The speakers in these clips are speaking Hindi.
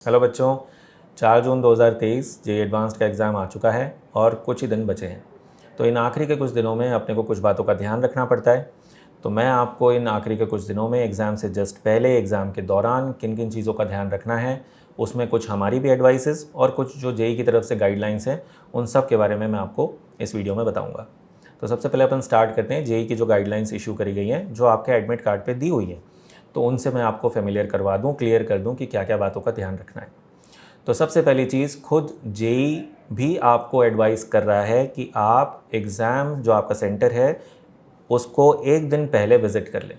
हेलो बच्चों, 4 जून 2023 जेईई एडवांस्ड का एग्ज़ाम आ चुका है और कुछ ही दिन बचे हैं। तो इन आखिरी के कुछ दिनों में अपने को कुछ बातों का ध्यान रखना पड़ता है। तो मैं आपको इन आखिरी के कुछ दिनों में एग्ज़ाम से जस्ट पहले, एग्ज़ाम के दौरान किन किन चीज़ों का ध्यान रखना है, उसमें कुछ हमारी भी एडवाइसेस और कुछ जो जेईई की तरफ से गाइडलाइंस हैं, उन सब के बारे में मैं आपको इस वीडियो में बताऊँगा। तो सबसे पहले अपन स्टार्ट करते हैं जेईई की जो गाइडलाइंस इशू करी गई हैं, जो आपके एडमिट कार्ड पर दी हुई हैं। तो उनसे मैं आपको फेमिलियर करवा दूँ, क्लियर कर दूँ कि क्या क्या बातों का ध्यान रखना है। तो सबसे पहली चीज़, खुद जेईई भी आपको एडवाइस कर रहा है कि आप एग्ज़ाम जो आपका सेंटर है उसको एक दिन पहले विज़िट कर लें।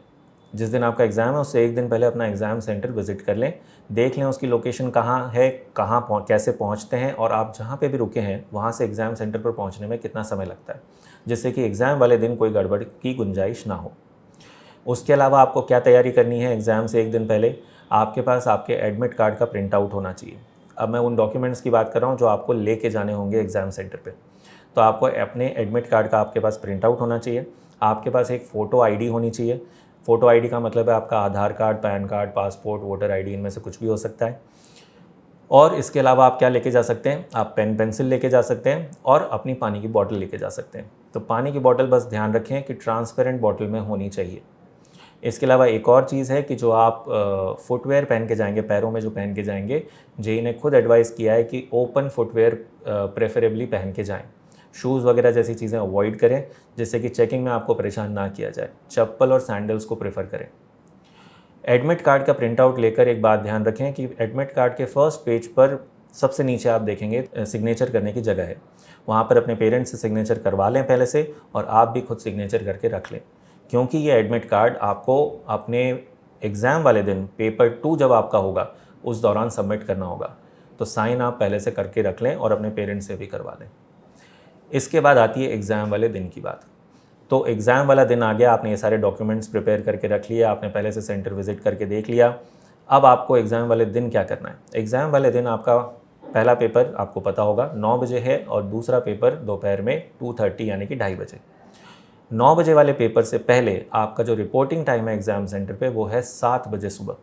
जिस दिन आपका एग्ज़ाम है उससे एक दिन पहले अपना एग्ज़ाम सेंटर विज़िट कर लें, देख लें उसकी लोकेशन कहाँ है, कैसे पहुँचते हैं और आप जहाँ पे भी रुके हैं वहाँ से एग्ज़ाम सेंटर पर पहुँचने में कितना समय लगता है, जिससे कि एग्ज़ाम वाले दिन कोई गड़बड़ की गुंजाइश ना हो। उसके अलावा आपको क्या तैयारी करनी है एग्ज़ाम से एक दिन पहले, आपके पास आपके एडमिट कार्ड का प्रिंट आउट होना चाहिए। अब मैं उन डॉक्यूमेंट्स की बात कर रहा हूँ जो आपको लेके जाने होंगे एग्ज़ाम सेंटर पे। तो आपको अपने एडमिट कार्ड का आपके पास प्रिंट आउट होना चाहिए। आपके पास एक फ़ोटो आईडी होनी चाहिए। फ़ोटो आईडी का मतलब है आपका Aadhaar card, PAN card, passport, voter ID, इनमें से कुछ भी हो सकता है। और इसके अलावा आप क्या लेके जा सकते हैं, आप पेन पेंसिल लेके जा सकते हैं और अपनी पानी की बॉटल लेके जा सकते हैं। तो पानी की बॉटल बस ध्यान रखें कि ट्रांसपेरेंट बॉटल में होनी चाहिए। इसके अलावा एक और चीज़ है कि जो आप फुटवेयर पहन के जाएंगे, पैरों में जो पहन के जाएंगे, जेईई ने खुद एडवाइस किया है कि ओपन फुटवेयर प्रेफरेबली पहन के जाएं। शूज़ वगैरह जैसी चीज़ें अवॉइड करें, जिससे कि चेकिंग में आपको परेशान ना किया जाए। चप्पल और सैंडल्स को प्रेफर करें। एडमिट कार्ड का प्रिंट आउट लेकर एक बात ध्यान रखें कि एडमिट कार्ड के फर्स्ट पेज पर सबसे नीचे आप देखेंगे सिग्नेचर करने की जगह है। वहाँ पर अपने पेरेंट्स से सिग्नेचर करवा लें पहले से, और आप भी खुद सिग्नेचर करके रख लें, क्योंकि ये एडमिट कार्ड आपको अपने एग्ज़ाम वाले दिन पेपर 2 जब आपका होगा उस दौरान सबमिट करना होगा। तो साइन आप पहले से करके रख लें और अपने पेरेंट्स से भी करवा लें। इसके बाद आती है एग्ज़ाम वाले दिन की बात। तो एग्ज़ाम वाला दिन आ गया, आपने ये सारे डॉक्यूमेंट्स प्रिपेयर करके रख लिया, आपने पहले से सेंटर विज़िट करके देख लिया। अब आपको एग्ज़ाम वाले दिन क्या करना है। एग्ज़ाम वाले दिन आपका पहला पेपर आपको पता होगा 9 बजे है और दूसरा पेपर दोपहर में 2:30 यानी कि 2:30 बजे। 9 बजे वाले पेपर से पहले आपका जो रिपोर्टिंग टाइम है एग्ज़ाम सेंटर पे वो है 7 बजे सुबह,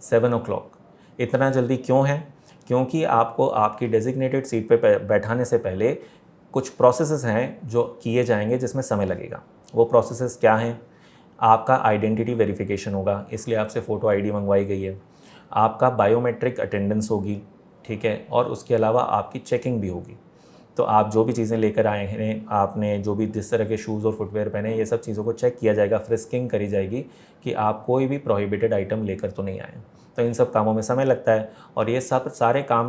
7 ओ क्लॉक। इतना जल्दी क्यों है? क्योंकि आपको आपकी डेजिग्नेटेड सीट पे बैठाने से पहले कुछ प्रोसेसेस हैं जो किए जाएंगे जिसमें समय लगेगा। वो प्रोसेसेस क्या हैं? आपका आइडेंटिटी वेरिफिकेशन होगा, इसलिए आपसे फ़ोटो आईडी मंगवाई गई है। आपका बायोमेट्रिक अटेंडेंस होगी, ठीक है, और उसके अलावा आपकी चेकिंग भी होगी। तो आप जो भी चीज़ें लेकर आए हैं, आपने जो भी जिस तरह के शूज़ और फुटवेयर पहने, ये सब चीज़ों को चेक किया जाएगा, फ्रिस्किंग करी जाएगी कि आप कोई भी प्रोहिबिटेड आइटम लेकर तो नहीं आए। तो इन सब कामों में समय लगता है और ये सब सारे काम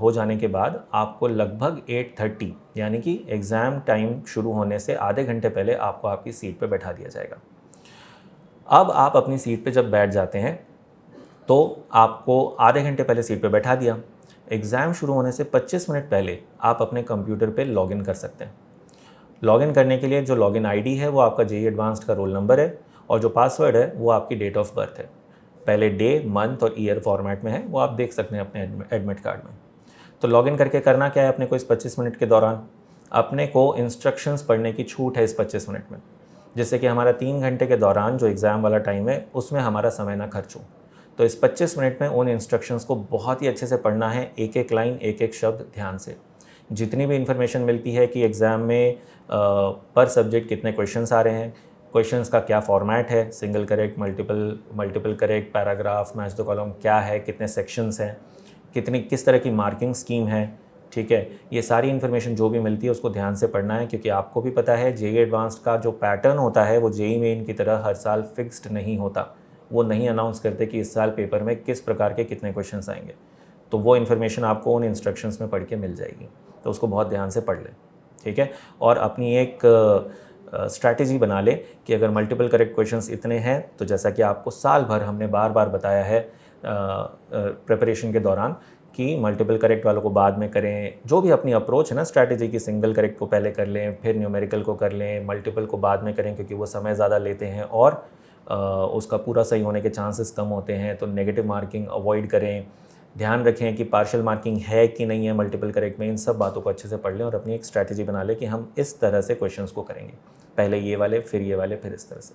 हो जाने के बाद आपको लगभग 8:30 यानी कि एग्ज़ाम टाइम शुरू होने से आधे घंटे पहले आपको आपकी सीट पे बैठा दिया जाएगा। अब आप अपनी सीट पे जब बैठ जाते हैं तो आपको आधे घंटे पहले सीट पे बैठा दिया। एग्ज़ाम शुरू होने से 25 मिनट पहले आप अपने कंप्यूटर पे लॉगिन कर सकते हैं। लॉगिन करने के लिए जो लॉगिन आईडी है वो आपका जेईई एडवांस्ड का रोल नंबर है और जो पासवर्ड है वो आपकी डेट ऑफ बर्थ है। पहले डे, मंथ और ईयर फॉर्मेट में है, वो आप देख सकते हैं अपने एडमिट कार्ड में। तो लॉगिन करके करना क्या है अपने को इस 25 मिनट के दौरान? अपने को इंस्ट्रक्शंस पढ़ने की छूट है इस 25 मिनट में, जिससे कि हमारा 3 घंटे के दौरान जो एग्ज़ाम वाला टाइम है उसमें हमारा समय ना खर्च हो। तो इस 25 मिनट में उन इंस्ट्रक्शंस को बहुत ही अच्छे से पढ़ना है, एक एक लाइन, एक एक शब्द ध्यान से। जितनी भी इन्फॉर्मेशन मिलती है कि एग्ज़ाम में पर सब्जेक्ट कितने क्वेश्चंस आ रहे हैं, क्वेश्चंस का क्या फॉर्मेट है, single correct, multiple correct, paragraph, match the column क्या है, कितने सेक्शंस हैं, किस तरह की मार्किंग स्कीम है, ठीक है। ये सारी इन्फॉर्मेशन जो भी मिलती है उसको ध्यान से पढ़ना है, क्योंकि आपको भी पता है जेईई एडवांस्ड का जो पैटर्न होता है वो जेईई मेन की तरह हर साल फिक्स्ड नहीं होता। वो नहीं अनाउंस करते कि इस साल पेपर में किस प्रकार के कितने क्वेश्चंस आएंगे। तो वो इन्फॉर्मेशन आपको उन इंस्ट्रक्शंस में पढ़ के मिल जाएगी, तो उसको बहुत ध्यान से पढ़ लें, ठीक है। और अपनी एक स्ट्रैटेजी बना लें कि अगर मल्टीपल करेक्ट क्वेश्चंस इतने हैं तो जैसा कि आपको साल भर हमने बार बार बताया है प्रिपरेशन के दौरान कि मल्टीपल करेक्ट वालों को बाद में करें। जो भी अपनी अप्रोच है ना स्ट्रैटेजी की, सिंगल करेक्ट को पहले कर लें, फिर न्यूमेरिकल को कर लें, मल्टीपल को बाद में करें क्योंकि वो समय ज़्यादा लेते हैं और उसका पूरा सही होने के चांसेस कम होते हैं। तो नेगेटिव मार्किंग अवॉइड करें। ध्यान रखें कि पार्शियल मार्किंग है कि नहीं है मल्टीपल करेक्ट में। इन सब बातों को अच्छे से पढ़ लें और अपनी एक स्ट्रैटेजी बना लें कि हम इस तरह से क्वेश्चंस को करेंगे, पहले ये वाले, फिर ये वाले, फिर इस तरह से।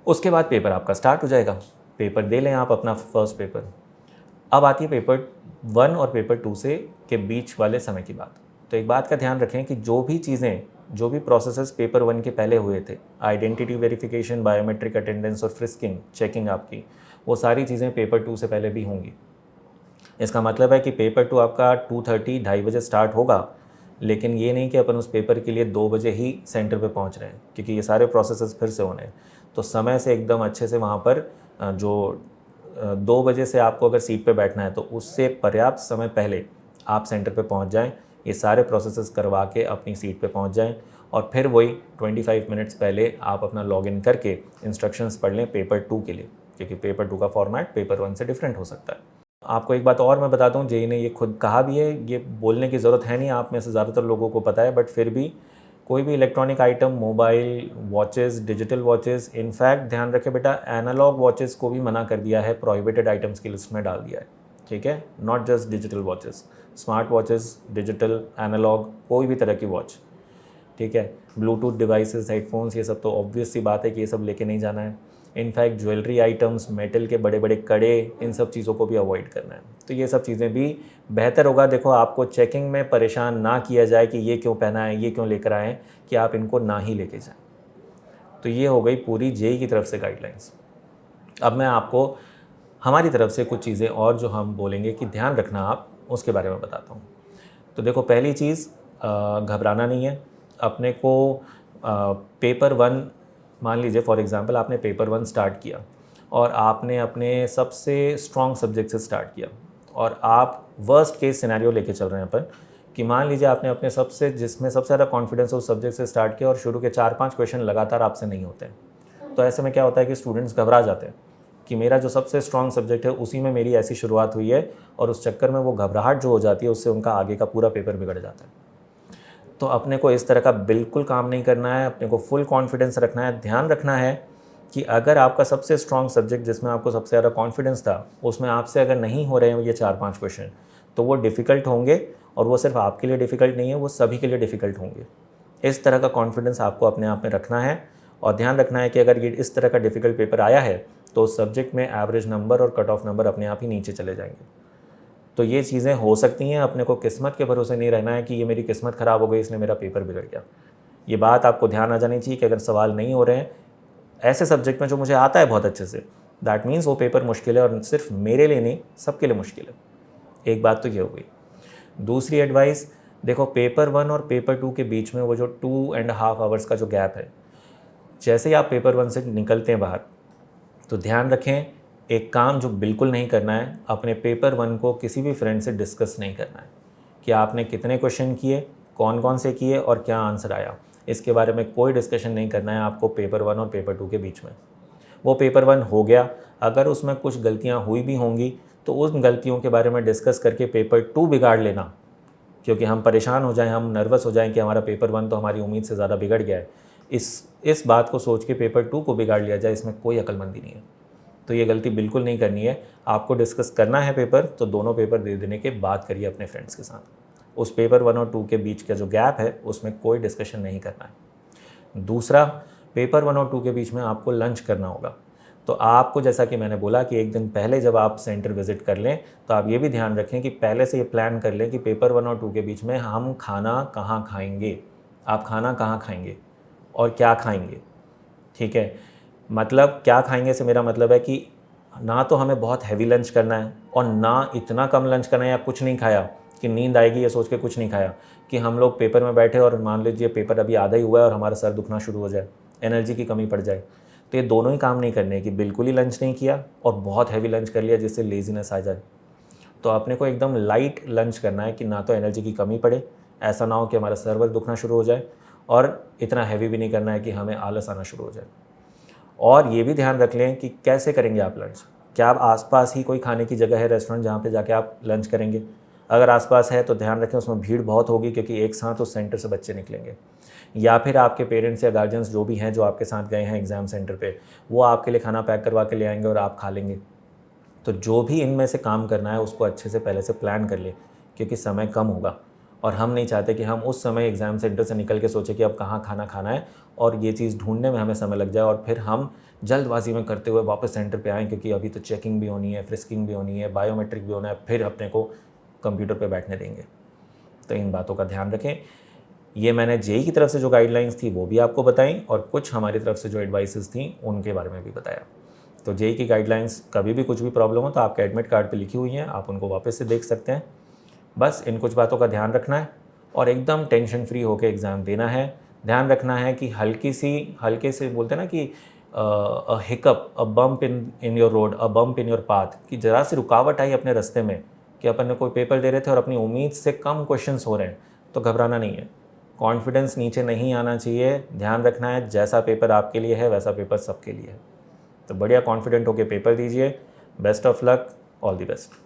उसके बाद पेपर आपका स्टार्ट हो जाएगा। पेपर दे लें आप अपना फर्स्ट पेपर। अब आती है पेपर 1 और पेपर 2 से के बीच वाले समय की बात। तो एक बात का ध्यान रखें कि जो भी चीज़ें, जो भी प्रोसेसेस पेपर 1 के पहले हुए थे, आइडेंटिटी वेरिफिकेशन, बायोमेट्रिक अटेंडेंस और फ्रिस्किंग, चेकिंग आपकी, वो सारी चीज़ें पेपर 2 से पहले भी होंगी। इसका मतलब है कि पेपर 2 आपका 2:30 ढाई बजे स्टार्ट होगा, लेकिन ये नहीं कि अपन उस पेपर के लिए 2 बजे ही सेंटर पे पहुंच रहे हैं, क्योंकि ये सारे प्रोसेसेस फिर से होने हैं। तो समय से एकदम अच्छे से वहाँ पर 2 बजे से आपको अगर सीट पे बैठना है तो उससे पर्याप्त समय पहले आप सेंटर पे पहुँच जाएँ, ये सारे प्रोसेसेस करवा के अपनी सीट पे पहुँच जाएँ, और फिर वही 25 मिनट्स पहले आप अपना लॉगिन करके इंस्ट्रक्शंस पढ़ लें पेपर 2 के लिए, क्योंकि पेपर 2 का फॉर्मेट पेपर 1 से डिफरेंट हो सकता है। आपको एक बात और मैं बताता हूँ, जेई ने ये खुद कहा भी है, ये बोलने की ज़रूरत है नहीं, आप में से ज़्यादातर लोगों को पता है, बट फिर भी कोई भी electronic item, mobile, watches, digital watches, in fact ध्यान रखें बेटा, एनालॉग वॉचेस को भी मना कर दिया है, प्रोहिबिटेड आइटम्स की लिस्ट में डाल दिया है, ठीक है। Not just digital watches, smart watches, digital, analogue, कोई भी तरह की वॉच, ठीक है। ब्लूटूथ डिवाइसेस, हेडफोन्स, ये सब तो ऑब्वियस सी बात है कि ये सब लेके नहीं जाना है। इनफैक्ट ज्वेलरी आइटम्स, मेटल के बड़े बड़े कड़े, इन सब चीज़ों को भी अवॉइड करना है। तो ये सब चीज़ें भी बेहतर होगा, देखो आपको चेकिंग में परेशान ना किया जाए कि ये क्यों पहना है, ये क्यों लेकर आए हैं, कि आप इनको ना ही लेके जाएं। तो ये हो गई पूरी जेई की तरफ से गाइडलाइंस। अब मैं आपको हमारी तरफ से कुछ चीज़ें और जो हम बोलेंगे कि ध्यान रखना आप, उसके बारे में बताता हूँ। तो देखो, पहली चीज़, घबराना नहीं है अपने को। पेपर 1, मान लीजिए फॉर एग्ज़ाम्पल आपने पेपर 1 स्टार्ट किया और आपने अपने सबसे स्ट्रॉन्ग सब्जेक्ट से स्टार्ट किया, और आप वर्स्ट केस सिनेरियो लेके चल रहे हैं अपन, कि मान लीजिए आपने अपने सबसे, जिसमें सबसे ज़्यादा कॉन्फिडेंस उस सब्जेक्ट से स्टार्ट किया और शुरू के 4-5 क्वेश्चन लगातार आपसे नहीं होते हैं। तो ऐसे में क्या होता है कि स्टूडेंट्स घबरा जाते हैं कि मेरा जो सबसे स्ट्रॉन्ग सब्जेक्ट है उसी में मेरी ऐसी शुरुआत हुई है, और उस चक्कर में वो घबराहट जो हो जाती है उससे उनका आगे का पूरा पेपर बिगड़ जाता है। तो अपने को इस तरह का बिल्कुल काम नहीं करना है, अपने को फुल कॉन्फिडेंस रखना है। ध्यान रखना है कि अगर आपका सबसे स्ट्रॉन्ग सब्जेक्ट, जिसमें आपको सबसे ज़्यादा कॉन्फिडेंस था, उसमें आपसे अगर नहीं हो रहे हैं ये 4-5 क्वेश्चन, तो वो डिफ़िकल्ट होंगे, और वो सिर्फ आपके लिए डिफ़िकल्ट नहीं है, वो सभी के लिए डिफ़िकल्ट होंगे। इस तरह का कॉन्फिडेंस आपको अपने आप में रखना है, और ध्यान रखना है कि अगर ये इस तरह का डिफ़िकल्ट पेपर आया है तो उस सब्जेक्ट में एवरेज नंबर और कट ऑफ नंबर अपने आप ही नीचे चले जाएंगे। तो ये चीज़ें हो सकती हैं, अपने को किस्मत के भरोसे नहीं रहना है कि ये मेरी किस्मत ख़राब हो गई इसलिए मेरा पेपर बिगड़ गया। ये बात आपको ध्यान आ जानी चाहिए कि अगर सवाल नहीं हो रहे हैं ऐसे सब्जेक्ट में जो मुझे आता है बहुत अच्छे से, दैट मीन्स वो पेपर मुश्किल है, और सिर्फ मेरे लिए नहीं, सबके लिए मुश्किल है। एक बात तो ये हो गई। दूसरी एडवाइस, देखो पेपर 1 और पेपर 2 के बीच में वो जो 2.5 आवर्स का जो गैप है, जैसे ही आप पेपर 1 से निकलते हैं बाहर, तो ध्यान रखें, एक काम जो बिल्कुल नहीं करना है, अपने पेपर 1 को किसी भी फ्रेंड से डिस्कस नहीं करना है कि आपने कितने क्वेश्चन किए, कौन कौन से किए और क्या आंसर आया। इसके बारे में कोई डिस्कशन नहीं करना है आपको पेपर 1 और पेपर 2 के बीच में। वो पेपर 1 हो गया, अगर उसमें कुछ गलतियाँ हुई भी होंगी तो उन गलतियों के बारे में डिस्कस करके पेपर 2 बिगाड़ लेना, क्योंकि हम परेशान हो जाएं, हम नर्वस हो जाएं कि हमारा पेपर 1 तो हमारी उम्मीद से ज़्यादा बिगड़ गया है, इस बात को सोच के पेपर 2 को बिगाड़ लिया जाए, इसमें कोई अक्लमंदी नहीं है। तो ये गलती बिल्कुल नहीं करनी है। आपको डिस्कस करना है पेपर, तो दोनों पेपर दे देने के बाद करिए अपने फ्रेंड्स के साथ। उस पेपर 1 और 2 के बीच का जो गैप है उसमें कोई डिस्कशन नहीं करना है। दूसरा, पेपर 1 और 2 के बीच में आपको लंच करना होगा। तो आपको, जैसा कि मैंने बोला, कि एक दिन पहले जब आप सेंटर विज़िट कर लें तो आप ये भी ध्यान रखें कि पहले से ये प्लान कर लें कि पेपर 1 और 2 के बीच में हम खाना कहाँ खाएंगे, आप खाना कहाँ खाएंगे और क्या खाएंगे, ठीक है। मतलब क्या खाएंगे से मेरा मतलब है कि ना तो हमें बहुत हैवी लंच करना है और ना इतना कम लंच करना है या कुछ नहीं खाया कि नींद आएगी ये सोच के कुछ नहीं खाया, कि हम लोग पेपर में बैठे और मान लीजिए पेपर अभी आधा ही हुआ है और हमारा सर दुखना शुरू हो जाए, एनर्जी की कमी पड़ जाए। तो ये दोनों ही काम नहीं करने कि बिल्कुल ही लंच नहीं किया और बहुत हैवी लंच कर लिया जिससे लेजीनेस आ जाए। तो अपने को एकदम लाइट लंच करना है कि ना तो एनर्जी की कमी पड़े, ऐसा ना हो कि हमारा सर वर दुखना शुरू हो जाए, और इतना हैवी भी नहीं करना है कि हमें आलस आना शुरू हो जाए। और ये भी ध्यान रख लें कि कैसे करेंगे आप लंच। क्या आप आसपास ही कोई खाने की जगह है, रेस्टोरेंट, जहाँ पे जाके आप लंच करेंगे? अगर आसपास है तो ध्यान रखें उसमें भीड़ बहुत होगी, क्योंकि एक साथ उस सेंटर से बच्चे निकलेंगे। या फिर आपके पेरेंट्स या गार्जियंस जो भी हैं जो आपके साथ गए हैं एग्ज़ाम सेंटर पे, वो आपके लिए खाना पैक करवा के ले आएंगे और आप खा लेंगे। तो जो भी इनमें से काम करना है उसको अच्छे से पहले से प्लान कर ले, क्योंकि समय कम होगा और हम नहीं चाहते कि हम उस समय एग्ज़ाम सेंटर से निकल के सोचें कि अब कहाँ खाना खाना है और ये चीज़ ढूंढने में हमें समय लग जाए और फिर हम जल्दबाजी में करते हुए वापस सेंटर पे आएँ, क्योंकि अभी तो चेकिंग भी होनी है, फ्रिस्किंग भी होनी है, बायोमेट्रिक भी होना है, फिर अपने को कंप्यूटर पे बैठने देंगे। तो इन बातों का ध्यान रखें। ये मैंने जेईई की तरफ से जो गाइडलाइंस थी वो भी आपको बताई और कुछ हमारी तरफ से जो एडवाइसेस थी उनके बारे में भी बताया। तो जेईई की गाइडलाइंस, कभी भी कुछ भी प्रॉब्लम हो तो आपके एडमिट कार्ड पे लिखी हुई हैं, आप उनको वापस से देख सकते हैं। बस इन कुछ बातों का ध्यान रखना है और एकदम टेंशन फ्री होकर एग्ज़ाम देना है। ध्यान रखना है कि हल्के से बोलते हैं ना कि a hiccup, a bump in your road, a bump in your path, कि ज़रा सी रुकावट आई अपने रास्ते में, कि अपन ने कोई पेपर दे रहे थे और अपनी उम्मीद से कम क्वेश्चंस हो रहे हैं, तो घबराना नहीं है। कॉन्फिडेंस नीचे नहीं आना चाहिए। ध्यान रखना है जैसा पेपर आपके लिए है वैसा पेपर सबके लिए है। तो बढ़िया कॉन्फिडेंट होकर पेपर दीजिए। Best of luck, all the best.